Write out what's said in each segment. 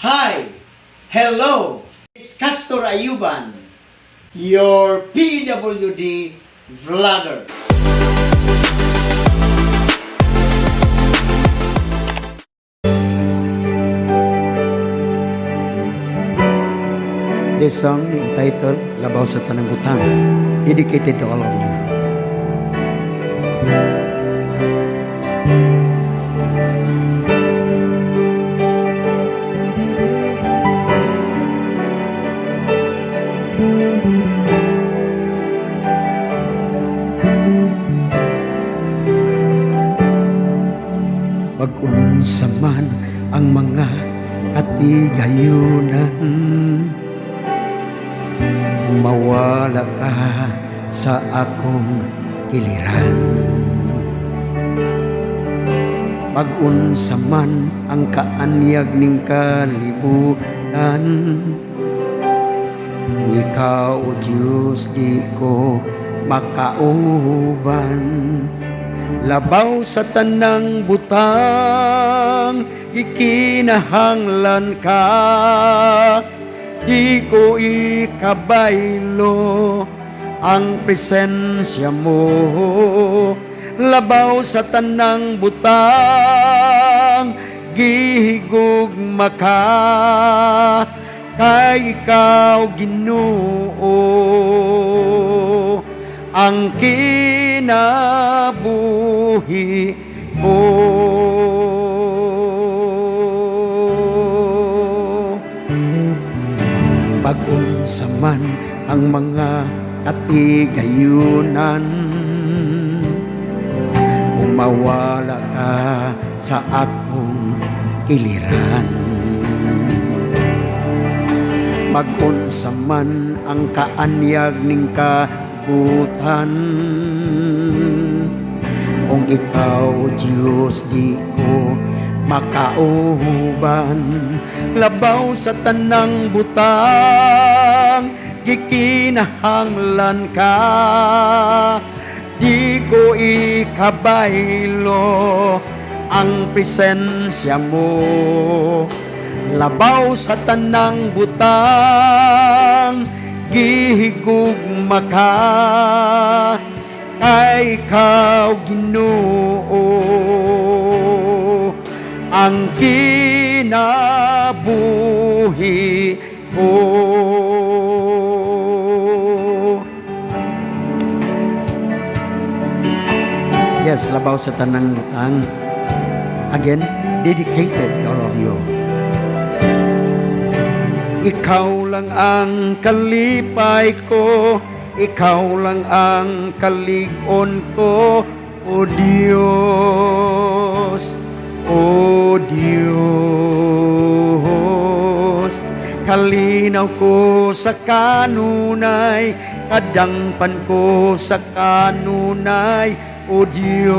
Hi! Hello! It's Castor Ayuban, your PWD vlogger. This song entitled Labaw sa Tanang Butang, dedicated to all of you. Pag-unsa man ang mga katigayunan, mawala ka sa akong kiliran. Pag-unsa man ang kaanyag ning kalibutan, ikaw o Diyos di ko makauban. Labaw sa tanang butang, ikinahanglan ka, di ko ikabaylo ang presensya mo. Labaw sa tanang butang, gihigugma ka, kay ikaw Ginoo ang kinabuhi ko. Pag-unsa man ang mga katigayunan, umawala ka sa akong kiliran. Pag-unsa man ang kaanyag ning kabutan, kung ikaw Diyos di ko makauban. Labaw sa tanang butang, gikinahanglan ka, di ko ikabaylo ang presensya mo. Labaw sa tanang butang, gihigugma ka, kay ikaw Ginoo ang kinabuhi ko. Yes, labaw sa tanang butang. Again, dedicated to all of you. Ikaw lang ang kalipay ko, ikaw lang ang kaligon ko, O Diyos, O Diyos. Kalinaw ko sa kanunay, kadangpan ko sa kanunay, O Diyos,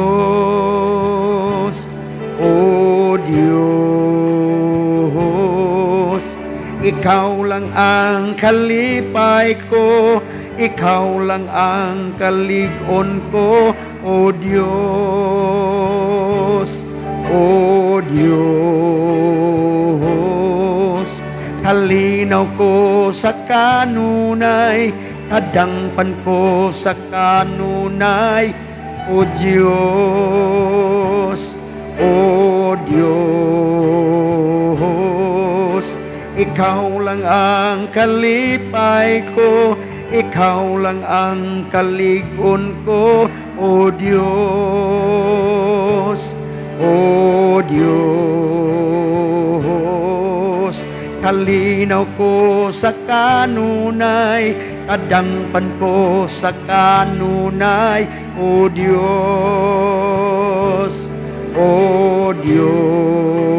O Diyos. Ikaw lang ang kalipay ko, ikaw lang ang kaligon ko, O Diyos, O Diyos. Kalinaw ko sa kanunay, kadangpan ko sa kanunay, O Diyos, O Diyos. Ikaw lang ang kalipay ko, ikaw lang ang kaligon ko, O Diyos, O Diyos. Kalinaw ko sa kanunay, kadangpan ko sa kanunay, O Diyos, O Diyos.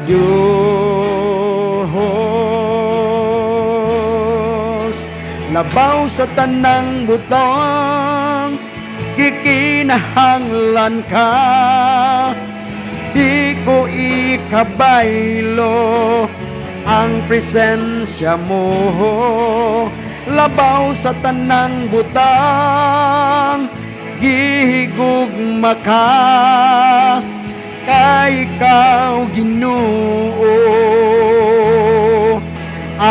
Diyos, labaw sa tanang butang, gikinahanglan ka, di ko ikabaylo ang presensya mo. Labaw sa tanang butang, gihigugma ka, kay ikaw Ginoo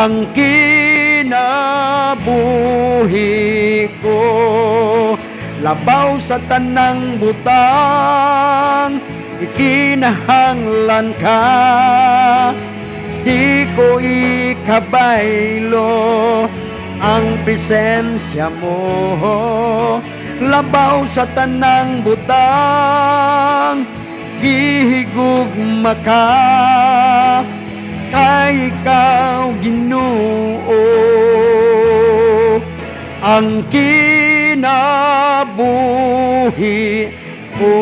ang kinabuhi ko. Labaw sa tanang butang, ikinahanglan ka. Di ko ikabaylo ang presensya mo. Labaw sa tanang butang, gihigugma ka. Kay ikaw Ginoo ang kinabuhi ko.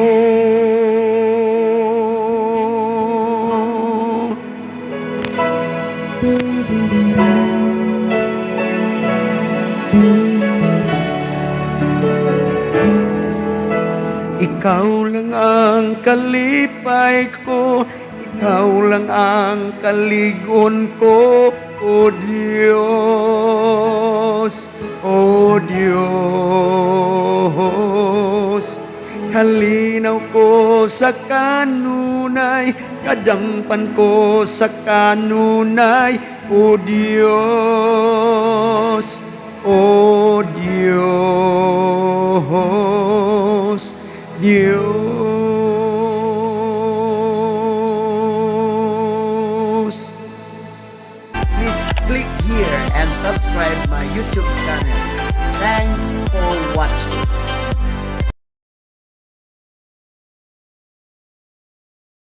Ikaw lang ang kalipay ko, ikaw lang ang kaligon ko, O Diyos, O Diyos. Kalinaw ko sa kanunay, kadampan ko sa kanunay, O Diyos, O Diyos, Diyos. Please click here and subscribe my YouTube channel. Thanks for watching.